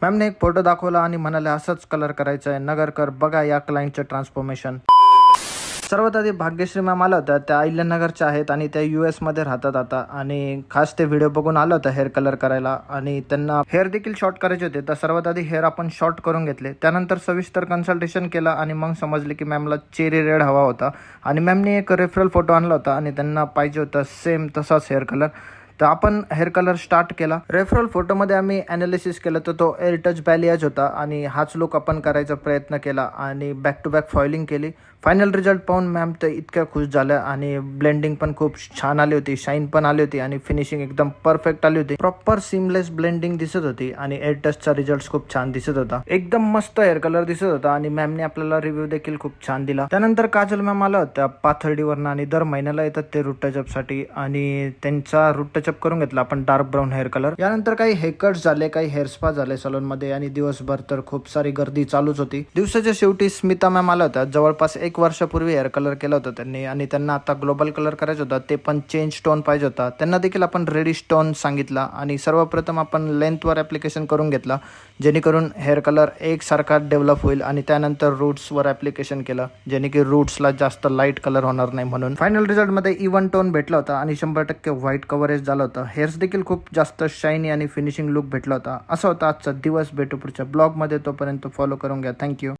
मॅमने एक फोटो दाखवला आणि म्हणाले असंच कलर करायचं आहे, नगरकर बघा या क्लायंटचं ट्रान्सफॉर्मेशन. सर्वात आधी भाग्यश्री मॅम आल्या होत्या. त्या अहिल्यानगरच्या आहेत आणि त्या US मध्ये राहतात आता, आणि खास ते व्हिडिओ बघून आलं होतं हेअर कलर करायला आणि त्यांना हेअर देखील शॉर्ट करायचे होते. तर सर्वात आधी हेअर आपण शॉर्ट करून घेतले, त्यानंतर सविस्तर कन्सल्टेशन केलं आणि मग समजले की मॅमला चेरी रेड हवा होता आणि मॅमने एक रेफरल फोटो आणला होता आणि त्यांना पाहिजे होता सेम तसाच हेअर कलर. तर आपण हेअर कलर स्टार्ट केला. रेफरल फोटोमध्ये आम्ही ॲनालिसिस केलं तर तो एअर टच बॅलियाज होता आणि हाच लुक आपण करायचा प्रयत्न केला आणि बॅक टू बॅक फॉइलिंग केली. फायनल रिझल्ट पाहून मॅम तर इतक्या खुश झाल्या आणि ब्लेंडिंग पण खूप छान आली होती, शाईन पण आली होती आणि फिनिशिंग एकदम परफेक्ट आली होती. प्रॉपर सिमलेस ब्लेंडिंग दिसत होती आणि एअर टचचा रिझल्ट खूप छान दिसत होता. एकदम मस्त हेअर कलर दिसत होता आणि मॅमने आपल्याला रिव्ह्यू देखील खूप छान दिला. त्यानंतर काजल मॅम आल्या होत्या पाथर्डीवरनं आणि दर महिन्याला येतात ते रूट टचअपसाठी आणि त्यांचा रूट टचअप करून घेतला आपण डार्क ब्राऊन हेअर कलर. यानंतर काही हेअरकट्स झाले, काही हेअर स्पा झाले सलूनमध्ये आणि दिवसभर तर खूप सारी गर्दी चालूच होती. दिवसाच्या शेवटी स्मिता मॅम आल्या होत्या. जवळपास 1 वर्षापूर्वी हेअर कलर केला होता त्यांनी आणि त्यांना आता ग्लोबल कलर करायचा होता, ते पण चेंज टोन पाहिजे होता. त्यांना देखील आपण रेडिश टोन सांगितला आणि सर्वप्रथम आपण लेंथवर ॲप्लिकेशन करून घेतला, जेणेकरून हेअर कलर एकसारखा डेव्हलप होईल आणि त्यानंतर रूट्सवर ॲप्लिकेशन केलं, जेणे की रूट्सला जास्त लाईट कलर होणार नाही म्हणून. फायनल रिझल्टमध्ये इव्हन टोन भेटला होता आणि 100% व्हाईट कव्हरेज झालं होतं. हेअर्स देखील खूप जास्त शायनी आणि फिनिशिंग लुक भेटला होता. असा होता आजचा दिवस. भेटू पुढच्या ब्लॉगमध्ये, तोपर्यंत फॉलो करून घ्या. थँक्यू.